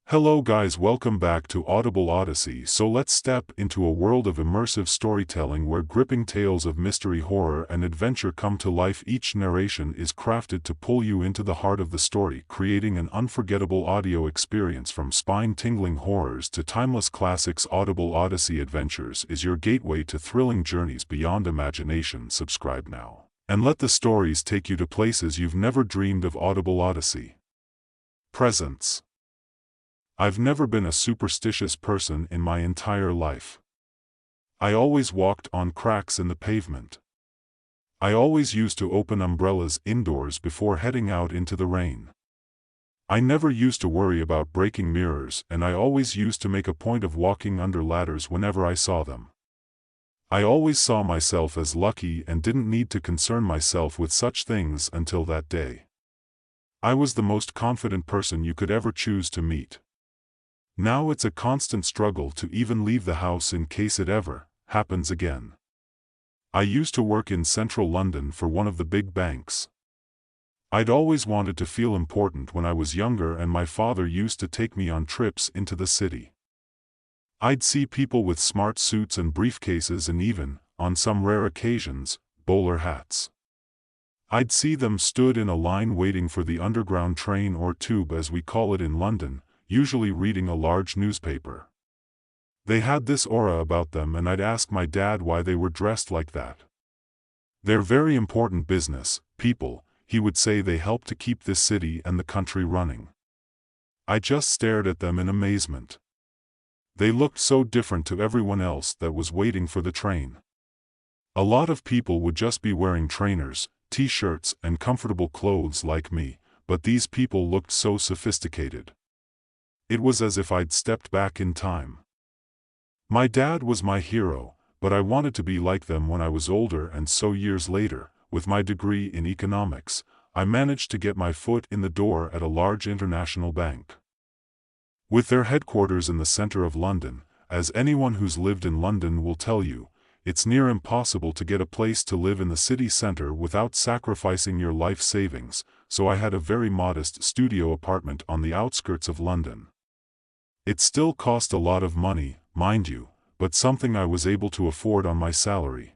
Hello guys, welcome back to Audible Odyssey. So let's step into a world of immersive storytelling where gripping tales of mystery, horror and adventure come to life. Each narration is crafted to pull you into the heart of the story, creating an unforgettable audio experience. From spine-tingling horrors to timeless classics, Audible Odyssey Adventures is your gateway to thrilling journeys beyond imagination. Subscribe now, and let the stories take you to places you've never dreamed of. Audible Odyssey Presents. I've never been a superstitious person in my entire life. I always walked on cracks in the pavement. I always used to open umbrellas indoors before heading out into the rain. I never used to worry about breaking mirrors, and I always used to make a point of walking under ladders whenever I saw them. I always saw myself as lucky and didn't need to concern myself with such things until that day. I was the most confident person you could ever choose to meet. Now it's a constant struggle to even leave the house in case it ever happens again. I used to work in central London for one of the big banks. I'd always wanted to feel important when I was younger, and my father used to take me on trips into the city. I'd see people with smart suits and briefcases, and even, on some rare occasions, bowler hats. I'd see them stood in a line waiting for the underground train, or tube as we call it in London, usually reading a large newspaper. They had this aura about them, and I'd ask my dad why they were dressed like that. "They're very important business people," he would say. "They help to keep this city and the country running." I just stared at them in amazement. They looked so different to everyone else that was waiting for the train. A lot of people would just be wearing trainers, t-shirts and comfortable clothes like me, but these people looked so sophisticated. It was as if I'd stepped back in time. My dad was my hero, but I wanted to be like them when I was older, and so years later, with my degree in economics, I managed to get my foot in the door at a large international bank. With their headquarters in the center of London, as anyone who's lived in London will tell you, it's near impossible to get a place to live in the city center without sacrificing your life savings, so I had a very modest studio apartment on the outskirts of London. It still cost a lot of money, mind you, but something I was able to afford on my salary.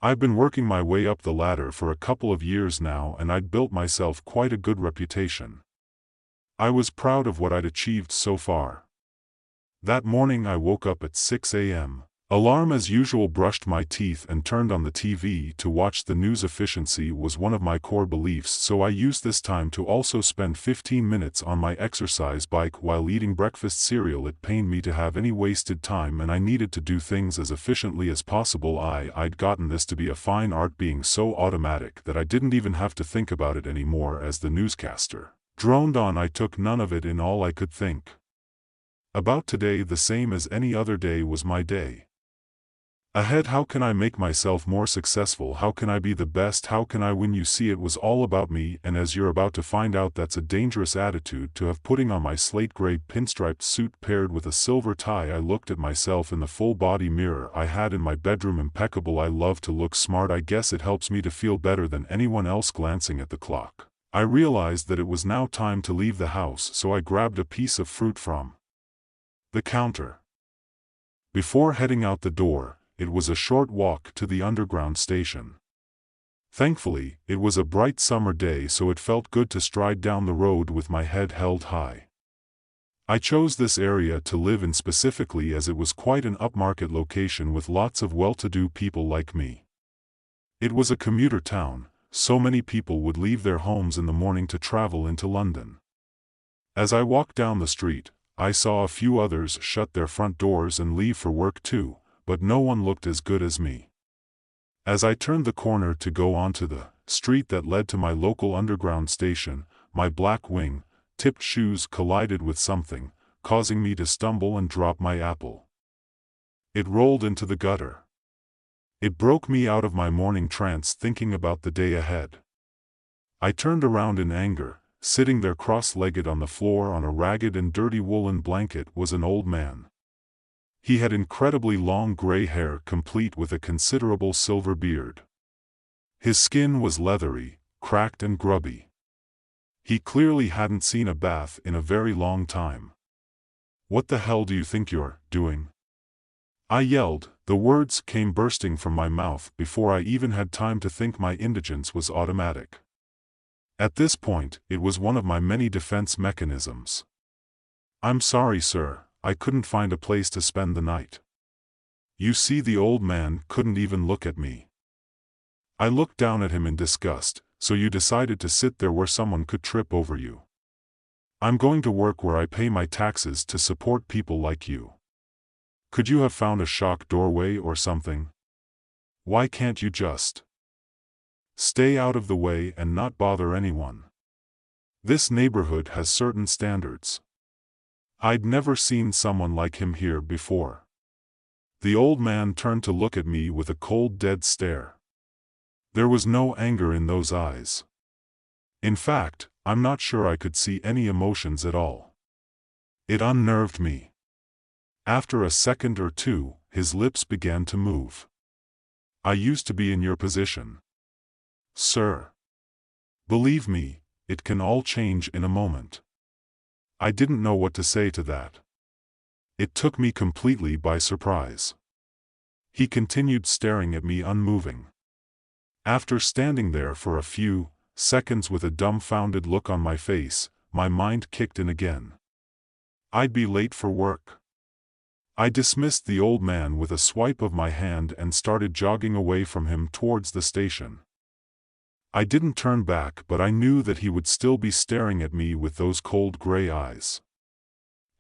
I've been working my way up the ladder for a couple of years now, and I'd built myself quite a good reputation. I was proud of what I'd achieved so far. That morning I woke up at 6 a.m. Alarm as usual, brushed my teeth and turned on the TV to watch the news. Efficiency was one of my core beliefs, so I used this time to also spend 15 minutes on my exercise bike while eating breakfast cereal. It pained me to have any wasted time, and I needed to do things as efficiently as possible. I'd gotten this to be a fine art, being so automatic that I didn't even have to think about it anymore. As the newscaster droned on, I took none of it in. All I could think about today, the same as any other day, was my day ahead. How can I make myself more successful? How can I be the best? How can I win? You see, it was all about me, and as you're about to find out, that's a dangerous attitude to have. Putting on my slate gray pinstriped suit paired with a silver tie, I looked at myself in the full-body mirror I had in my bedroom. Impeccable. I love to look smart. I guess it helps me to feel better than anyone else. Glancing at the clock, I realized that it was now time to leave the house, so I grabbed a piece of fruit from the counter. Before heading out the door, it was a short walk to the underground station. Thankfully, it was a bright summer day, so it felt good to stride down the road with my head held high. I chose this area to live in specifically as it was quite an upmarket location with lots of well-to-do people like me. It was a commuter town, so many people would leave their homes in the morning to travel into London. As I walked down the street, I saw a few others shut their front doors and leave for work too, but no one looked as good as me. As I turned the corner to go onto the street that led to my local underground station, my black wing-tipped shoes collided with something, causing me to stumble and drop my apple. It rolled into the gutter. It broke me out of my morning trance thinking about the day ahead. I turned around in anger. Sitting there cross-legged on the floor on a ragged and dirty woolen blanket was an old man. He had incredibly long gray hair complete with a considerable silver beard. His skin was leathery, cracked and grubby. He clearly hadn't seen a bath in a very long time. "What the hell do you think you're doing?" I yelled. The words came bursting from my mouth before I even had time to think. My indigence was automatic. At this point, it was one of my many defense mechanisms. "I'm sorry, sir, I couldn't find a place to spend the night." You see, the old man couldn't even look at me. I looked down at him in disgust. "So you decided to sit there where someone could trip over you?" "I'm going to work where I pay my taxes to support people like you. Could you have found a shock doorway or something? Why can't you just stay out of the way and not bother anyone? This neighborhood has certain standards." I'd never seen someone like him here before. The old man turned to look at me with a cold, dead stare. There was no anger in those eyes. In fact, I'm not sure I could see any emotions at all. It unnerved me. After a second or two, his lips began to move. "I used to be in your position, sir. Believe me, it can all change in a moment." I didn't know what to say to that. It took me completely by surprise. He continued staring at me unmoving. After standing there for a few seconds with a dumbfounded look on my face, my mind kicked in again. I'd be late for work. I dismissed the old man with a swipe of my hand and started jogging away from him towards the station. I didn't turn back, but I knew that he would still be staring at me with those cold gray eyes.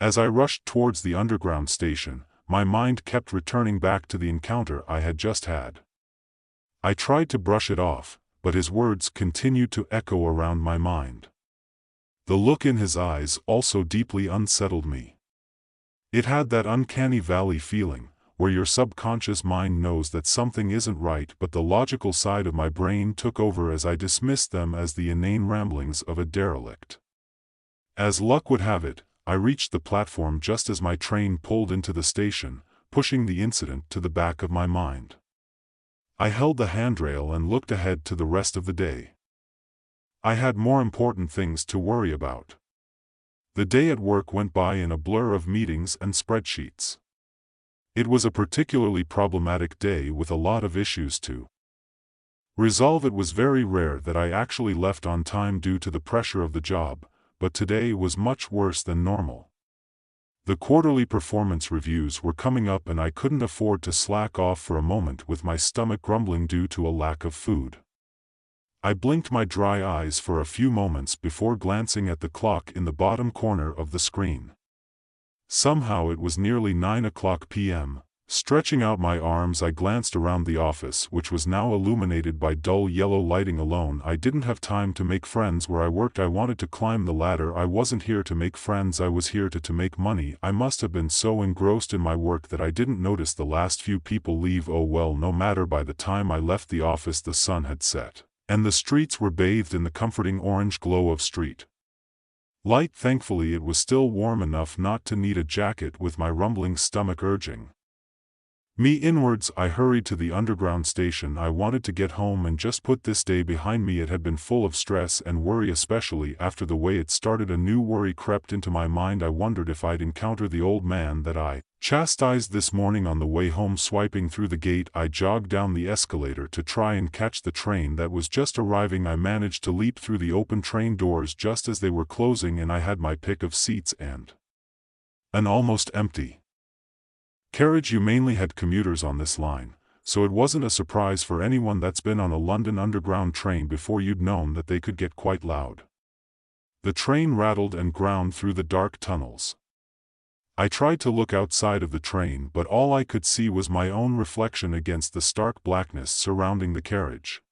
As I rushed towards the underground station, my mind kept returning back to the encounter I had just had. I tried to brush it off, but his words continued to echo around my mind. The look in his eyes also deeply unsettled me. It had that uncanny valley feeling, where your subconscious mind knows that something isn't right, but the logical side of my brain took over as I dismissed them as the inane ramblings of a derelict. As luck would have it, I reached the platform just as my train pulled into the station, pushing the incident to the back of my mind. I held the handrail and looked ahead to the rest of the day. I had more important things to worry about. The day at work went by in a blur of meetings and spreadsheets. It was a particularly problematic day with a lot of issues to resolve. It was very rare that I actually left on time due to the pressure of the job, but today was much worse than normal. The quarterly performance reviews were coming up and I couldn't afford to slack off for a moment with my stomach grumbling due to a lack of food. I blinked my dry eyes for a few moments before glancing at the clock in the bottom corner of the screen. Somehow it was nearly 9 p.m. Stretching out my arms, I glanced around the office, which was now illuminated by dull yellow lighting. Alone, I didn't have time to make friends where I worked. I wanted to climb the ladder. I wasn't here to make friends, I was here to make money. I must have been so engrossed in my work that I didn't notice the last few people leave. Oh well, no matter. By the time I left the office, the sun had set, and the streets were bathed in the comforting orange glow of street light. Thankfully it was still warm enough not to need a jacket, with my rumbling stomach urging me inwards. I hurried to the underground station. I wanted to get home and just put this day behind me. It had been full of stress and worry, especially after the way it started. A new worry crept into my mind. I wondered if I'd encounter the old man that I chastised this morning on the way home. Swiping through the gate, I jogged down the escalator to try and catch the train that was just arriving. I managed to leap through the open train doors just as they were closing, and I had my pick of seats and an almost empty carriage. You mainly had commuters on this line, so it wasn't a surprise for anyone that's been on a London Underground train before. You'd known that they could get quite loud. The train rattled and ground through the dark tunnels. I tried to look outside of the train, but all I could see was my own reflection against the stark blackness surrounding the carriage.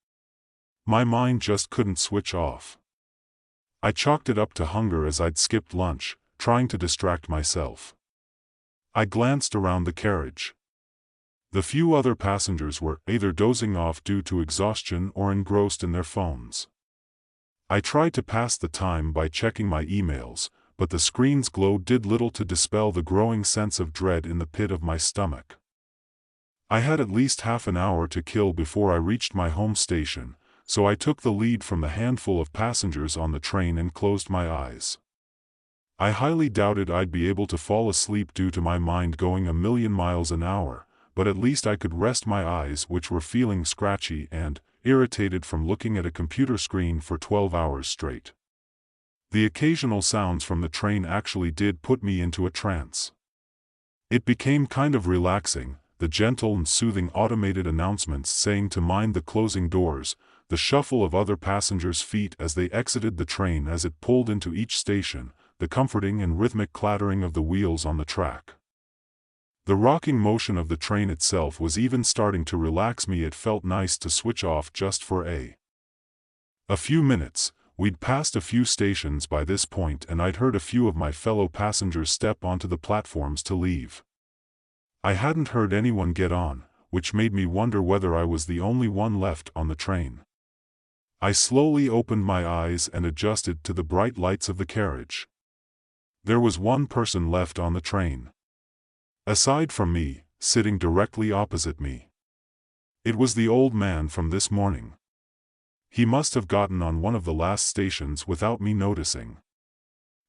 My mind just couldn't switch off. I chalked it up to hunger, as I'd skipped lunch, trying to distract myself. I glanced around the carriage. The few other passengers were either dozing off due to exhaustion or engrossed in their phones. I tried to pass the time by checking my emails, but the screen's glow did little to dispel the growing sense of dread in the pit of my stomach. I had at least half an hour to kill before I reached my home station, so I took the lead from the handful of passengers on the train and closed my eyes. I highly doubted I'd be able to fall asleep due to my mind going a million miles an hour, but at least I could rest my eyes, which were feeling scratchy and irritated from looking at a computer screen for 12 hours straight. The occasional sounds from the train actually did put me into a trance. It became kind of relaxing, the gentle and soothing automated announcements saying to mind the closing doors, the shuffle of other passengers' feet as they exited the train as it pulled into each station, the comforting and rhythmic clattering of the wheels on the track. The rocking motion of the train itself was even starting to relax me. It felt nice to switch off just for a few minutes. We'd passed a few stations by this point and I'd heard a few of my fellow passengers step onto the platforms to leave. I hadn't heard anyone get on, which made me wonder whether I was the only one left on the train. I slowly opened my eyes and adjusted to the bright lights of the carriage. There was one person left on the train. Aside from me, sitting directly opposite me. It was the old man from this morning. He must have gotten on one of the last stations without me noticing.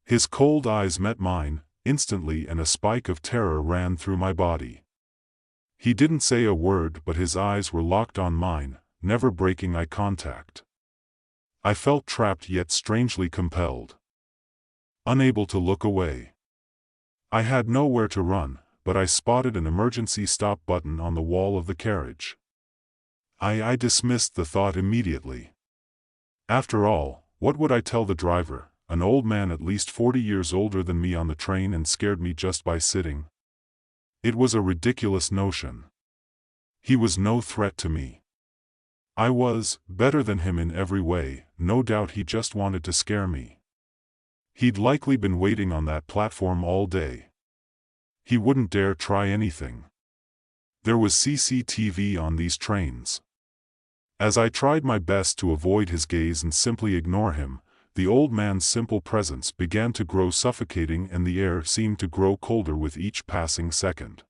His cold eyes met mine, instantly, and a spike of terror ran through my body. He didn't say a word, but his eyes were locked on mine, never breaking eye contact. I felt trapped yet strangely compelled. Unable to look away. I had nowhere to run, but I spotted an emergency stop button on the wall of the carriage. I dismissed the thought immediately. After all, what would I tell the driver, an old man at least 40 years older than me on the train and scared me just by sitting? It was a ridiculous notion. He was no threat to me. I was better than him in every way. No doubt he just wanted to scare me. He'd likely been waiting on that platform all day. He wouldn't dare try anything. There was CCTV on these trains. As I tried my best to avoid his gaze and simply ignore him, the old man's simple presence began to grow suffocating and the air seemed to grow colder with each passing second.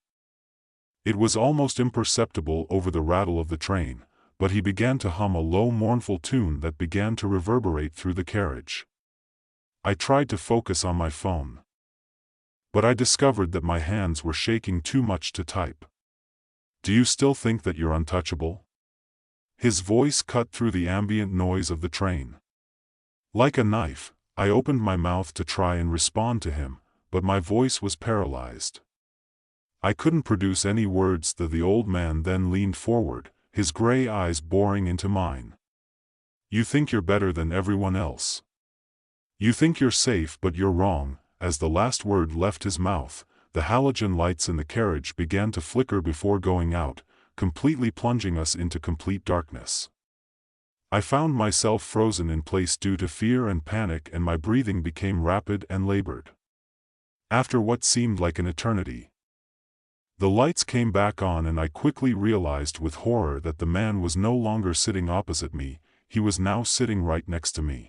It was almost imperceptible over the rattle of the train, but he began to hum a low mournful tune that began to reverberate through the carriage. I tried to focus on my phone. But I discovered that my hands were shaking too much to type. "Do you still think that you're untouchable?" His voice cut through the ambient noise of the train. Like a knife, I opened my mouth to try and respond to him, but my voice was paralyzed. I couldn't produce any words. The old man then leaned forward, his gray eyes boring into mine. "You think you're better than everyone else. You think you're safe, but you're wrong." As the last word left his mouth, the halogen lights in the carriage began to flicker before going out, completely plunging us into complete darkness. I found myself frozen in place due to fear and panic, and my breathing became rapid and labored. After what seemed like an eternity, the lights came back on and I quickly realized with horror that the man was no longer sitting opposite me, he was now sitting right next to me.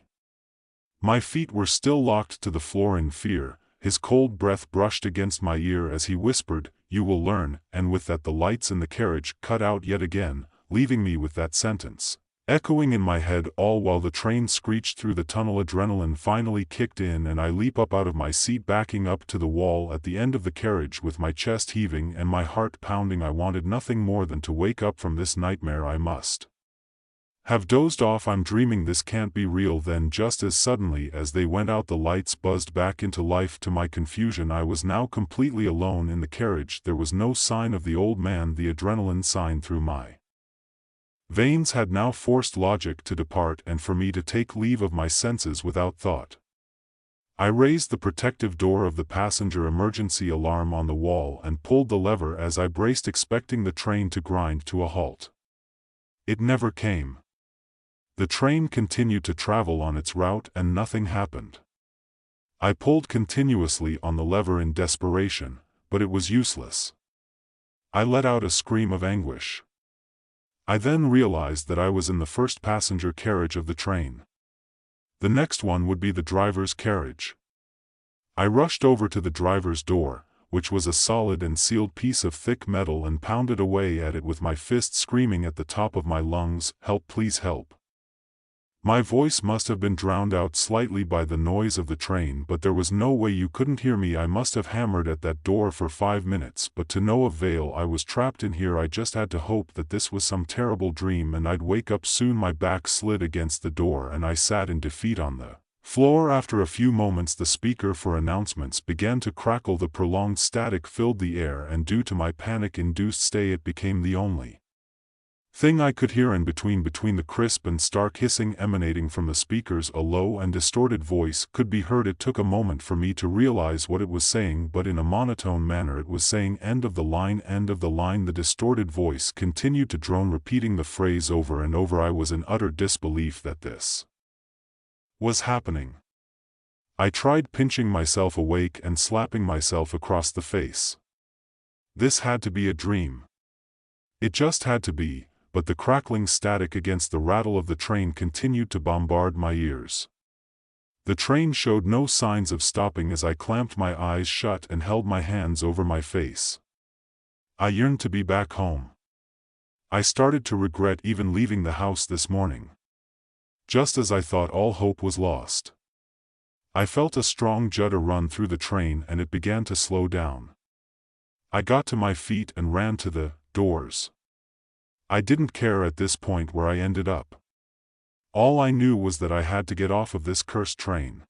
My feet were still locked to the floor in fear. His cold breath brushed against my ear as he whispered, "You will learn," and with that the lights in the carriage cut out yet again, leaving me with that sentence echoing in my head, all while the train screeched through the tunnel. Adrenaline finally kicked in and I leap up out of my seat, backing up to the wall at the end of the carriage with my chest heaving and my heart pounding. I wanted nothing more than to wake up from this nightmare. I must have dozed off. I'm dreaming. This can't be real. Then just as suddenly as they went out, the lights buzzed back into life. To my confusion, I was now completely alone in the carriage. There was no sign of the old man. The adrenaline sign through my veins had now forced logic to depart and for me to take leave of my senses without thought. I raised the protective door of the passenger emergency alarm on the wall and pulled the lever as I braced, expecting the train to grind to a halt. It never came. The train continued to travel on its route and nothing happened. I pulled continuously on the lever in desperation, but it was useless. I let out a scream of anguish. I then realized that I was in the first passenger carriage of the train. The next one would be the driver's carriage. I rushed over to the driver's door, which was a solid and sealed piece of thick metal, and pounded away at it with my fist, screaming at the top of my lungs, "Help, please help." My voice must have been drowned out slightly by the noise of the train, but there was no way you couldn't hear me. I must have hammered at that door for 5 minutes, but to no avail. I was trapped in here. I just had to hope that this was some terrible dream and I'd wake up soon. My back slid against the door and I sat in defeat on the floor. After a few moments the speaker for announcements began to crackle. The prolonged static filled the air, and due to my panic-induced stay it became the only thing I could hear in between the crisp and stark hissing emanating from the speakers. A low and distorted voice could be heard. It took a moment for me to realize what it was saying, but in a monotone manner it was saying end of the line, end of the line. The distorted voice continued to drone, repeating the phrase over and over. I was in utter disbelief that this was happening. I tried pinching myself awake and slapping myself across the face. This had to be a dream. It just had to be. But the crackling static against the rattle of the train continued to bombard my ears. The train showed no signs of stopping as I clamped my eyes shut and held my hands over my face. I yearned to be back home. I started to regret even leaving the house this morning. Just as I thought all hope was lost, I felt a strong judder run through the train and it began to slow down. I got to my feet and ran to the doors. I didn't care at this point where I ended up. All I knew was that I had to get off of this cursed train.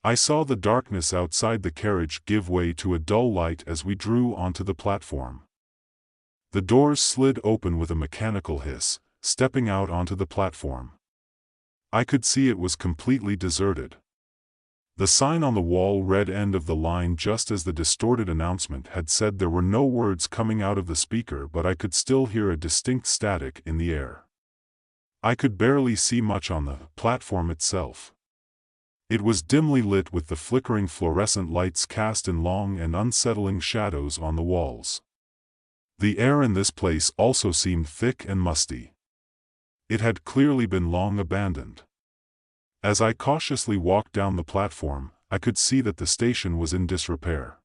I saw the darkness outside the carriage give way to a dull light as we drew onto the platform. The doors slid open with a mechanical hiss, stepping out onto the platform. I could see it was completely deserted. The sign on the wall read end of the line, just as the distorted announcement had said. There were no words coming out of the speaker, but I could still hear a distinct static in the air. I could barely see much on the platform itself. It was dimly lit with the flickering fluorescent lights cast in long and unsettling shadows on the walls. The air in this place also seemed thick and musty. It had clearly been long abandoned. As I cautiously walked down the platform, I could see that the station was in disrepair.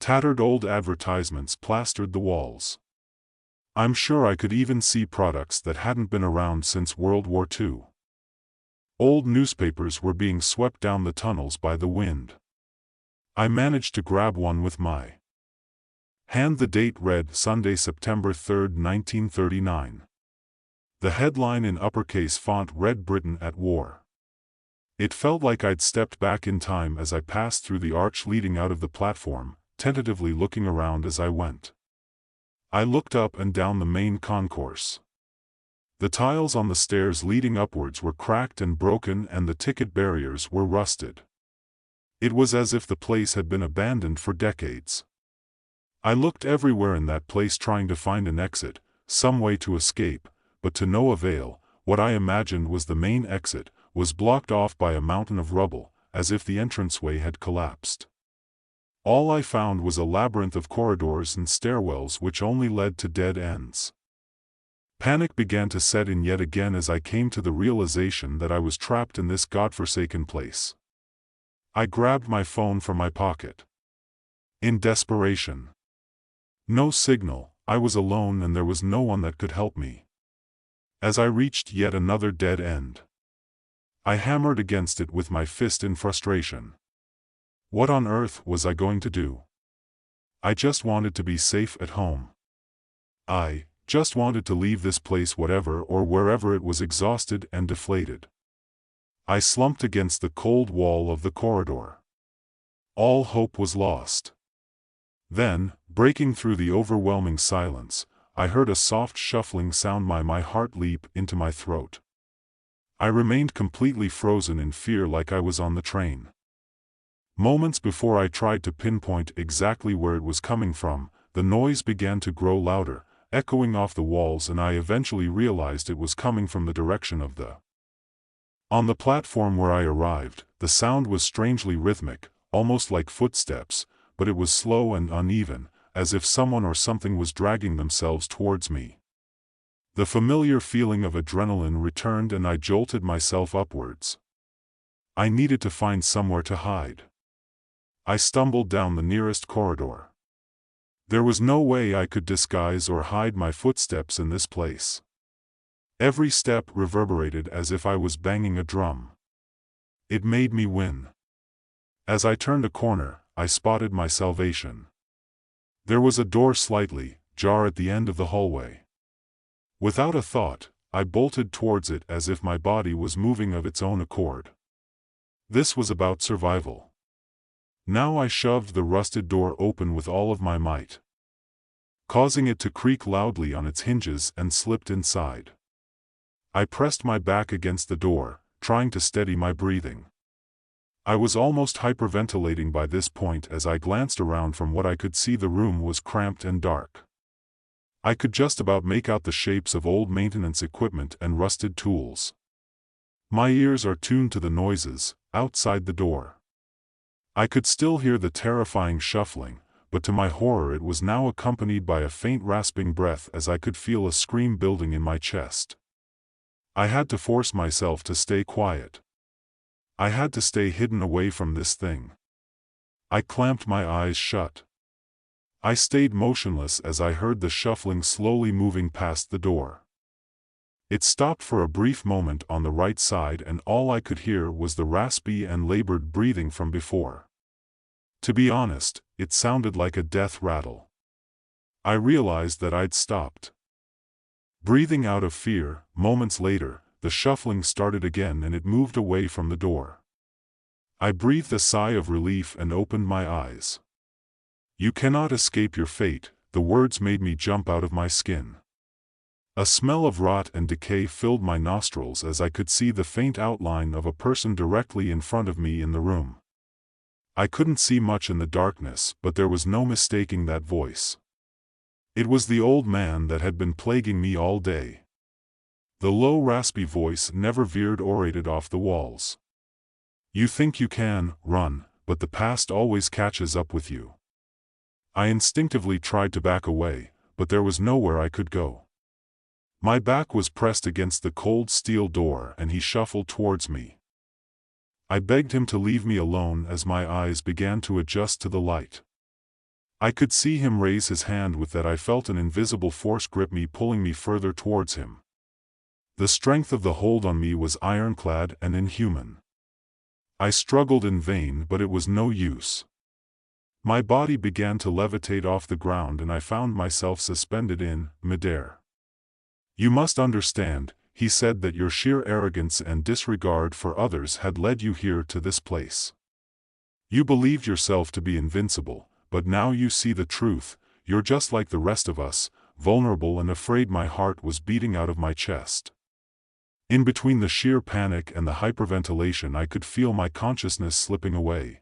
Tattered old advertisements plastered the walls. I'm sure I could even see products that hadn't been around since World War II. Old newspapers were being swept down the tunnels by the wind. I managed to grab one with my hand. The date read Sunday, September 3, 1939. The headline in uppercase font read Britain at War. It felt like I'd stepped back in time as I passed through the arch leading out of the platform, tentatively looking around as I went. I looked up and down the main concourse. The tiles on the stairs leading upwards were cracked and broken, and the ticket barriers were rusted. It was as if the place had been abandoned for decades. I looked everywhere in that place trying to find an exit, some way to escape, but to no avail. What I imagined was the main exit was blocked off by a mountain of rubble, as if the entranceway had collapsed. All I found was a labyrinth of corridors and stairwells which only led to dead ends. Panic began to set in yet again as I came to the realization that I was trapped in this godforsaken place. I grabbed my phone from my pocket. In desperation. No signal, I was alone and there was no one that could help me. As I reached yet another dead end, I hammered against it with my fist in frustration. What on earth was I going to do? I just wanted to be safe at home. I just wanted to leave this place, whatever or wherever it was, exhausted and deflated. I slumped against the cold wall of the corridor. All hope was lost. Then, breaking through the overwhelming silence, I heard a soft shuffling sound. My heart leap into my throat. I remained completely frozen in fear, like I was on the train. Moments before I tried to pinpoint exactly where it was coming from, the noise began to grow louder, echoing off the walls, and I eventually realized it was coming from the direction of the. On the platform where I arrived, the sound was strangely rhythmic, almost like footsteps, but it was slow and uneven, as if someone or something was dragging themselves towards me. The familiar feeling of adrenaline returned and I jolted myself upwards. I needed to find somewhere to hide. I stumbled down the nearest corridor. There was no way I could disguise or hide my footsteps in this place. Every step reverberated as if I was banging a drum. It made me win. As I turned a corner, I spotted my salvation. There was a door slightly ajar at the end of the hallway. Without a thought, I bolted towards it as if my body was moving of its own accord. This was about survival. Now I shoved the rusted door open with all of my might, causing it to creak loudly on its hinges, and slipped inside. I pressed my back against the door, trying to steady my breathing. I was almost hyperventilating by this point. As I glanced around, from what I could see, the room was cramped and dark. I could just about make out the shapes of old maintenance equipment and rusted tools. My ears are tuned to the noises outside the door. I could still hear the terrifying shuffling, but to my horror it was now accompanied by a faint rasping breath, as I could feel a scream building in my chest. I had to force myself to stay quiet. I had to stay hidden away from this thing. I clamped my eyes shut. I stayed motionless as I heard the shuffling slowly moving past the door. It stopped for a brief moment on the right side, and all I could hear was the raspy and labored breathing from before. To be honest, it sounded like a death rattle. I realized that I'd stopped. Breathing out of fear, moments later, the shuffling started again, and it moved away from the door. I breathed a sigh of relief and opened my eyes. "You cannot escape your fate," the words made me jump out of my skin. A smell of rot and decay filled my nostrils as I could see the faint outline of a person directly in front of me in the room. I couldn't see much in the darkness, but there was no mistaking that voice. It was the old man that had been plaguing me all day. The low raspy voice never veered or orated off the walls. "You think you can run, but the past always catches up with you." I instinctively tried to back away, but there was nowhere I could go. My back was pressed against the cold steel door, and he shuffled towards me. I begged him to leave me alone as my eyes began to adjust to the light. I could see him raise his hand. With that, I felt an invisible force grip me, pulling me further towards him. The strength of the hold on me was ironclad and inhuman. I struggled in vain, but it was no use. My body began to levitate off the ground, and I found myself suspended in midair. "You must understand," he said, "that your sheer arrogance and disregard for others had led you here to this place. You believed yourself to be invincible, but now you see the truth. You're just like the rest of us, vulnerable and afraid." My heart was beating out of my chest. In between the sheer panic and the hyperventilation, I could feel my consciousness slipping away.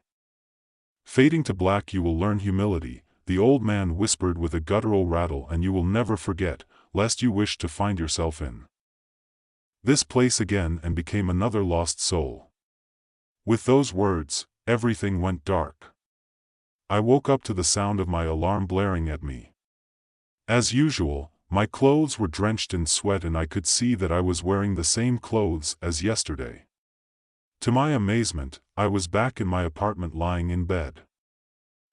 "Fading to black, you will learn humility," the old man whispered with a guttural rattle, "and you will never forget, lest you wish to find yourself in this place again and became another lost soul." With those words, everything went dark. I woke up to the sound of my alarm blaring at me. As usual, my clothes were drenched in sweat, and I could see that I was wearing the same clothes as yesterday. To my amazement, I was back in my apartment, lying in bed.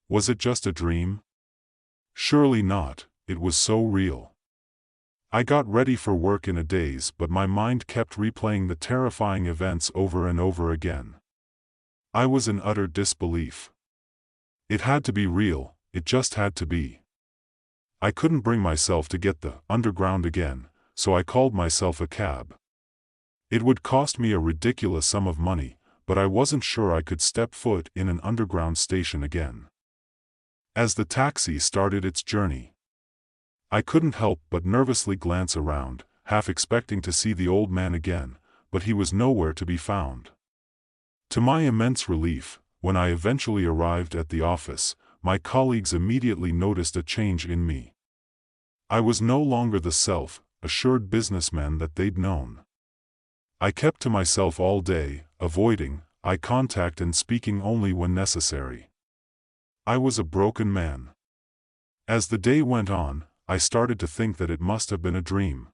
Was it just a dream? Surely not, it was so real. I got ready for work in a daze, but my mind kept replaying the terrifying events over and over again. I was in utter disbelief. It had to be real, it just had to be. I couldn't bring myself to get the underground again, so I called myself a cab. It would cost me a ridiculous sum of money, but I wasn't sure I could step foot in an underground station again. As the taxi started its journey, I couldn't help but nervously glance around, half expecting to see the old man again, but he was nowhere to be found. To my immense relief, when I eventually arrived at the office, my colleagues immediately noticed a change in me. I was no longer the self-assured businessman that they'd known. I kept to myself all day, avoiding eye contact and speaking only when necessary. I was a broken man. As the day went on, I started to think that it must have been a dream.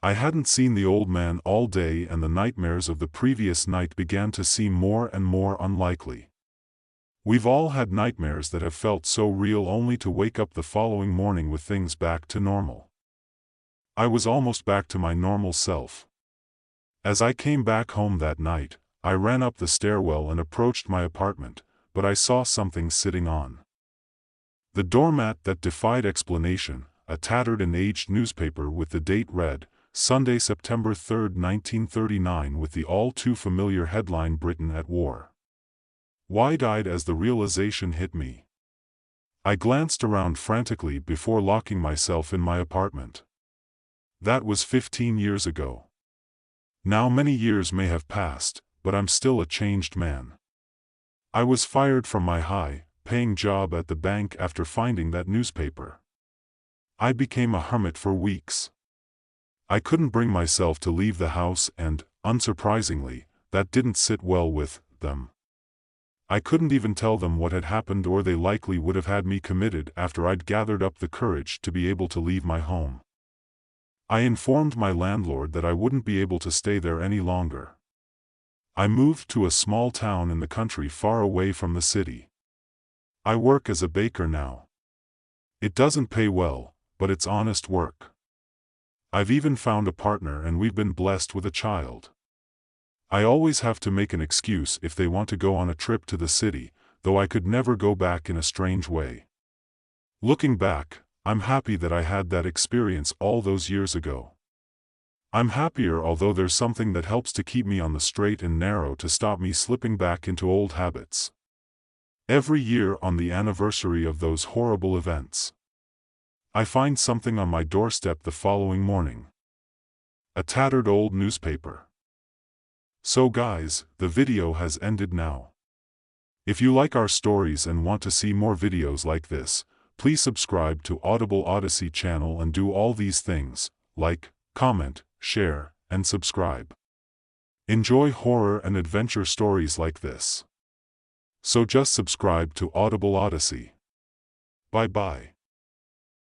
I hadn't seen the old man all day, and the nightmares of the previous night began to seem more and more unlikely. We've all had nightmares that have felt so real, only to wake up the following morning with things back to normal. I was almost back to my normal self. As I came back home that night, I ran up the stairwell and approached my apartment, but I saw something sitting on the doormat that defied explanation, a tattered and aged newspaper with the date read, Sunday, September 3, 1939, with the all-too-familiar headline, Britain at War. Wide-eyed as the realization hit me, I glanced around frantically before locking myself in my apartment. That was 15 years ago. Now many years may have passed, but I'm still a changed man. I was fired from my high-paying job at the bank after finding that newspaper. I became a hermit for weeks. I couldn't bring myself to leave the house and, unsurprisingly, that didn't sit well with them. I couldn't even tell them what had happened, or they likely would have had me committed after I'd gathered up the courage to be able to leave my home. I informed my landlord that I wouldn't be able to stay there any longer. I moved to a small town in the country far away from the city. I work as a baker now. It doesn't pay well, but it's honest work. I've even found a partner and we've been blessed with a child. I always have to make an excuse if they want to go on a trip to the city, though I could never go back in a strange way. Looking back, I'm happy that I had that experience all those years ago. I'm happier, although there's something that helps to keep me on the straight and narrow to stop me slipping back into old habits. Every year on the anniversary of those horrible events, I find something on my doorstep the following morning. A tattered old newspaper. So guys, the video has ended now. If you like our stories and want to see more videos like this, please subscribe to Audible Odyssey channel and do all these things, like, comment, share, and subscribe. Enjoy horror and adventure stories like this. So just subscribe to Audible Odyssey. Bye bye.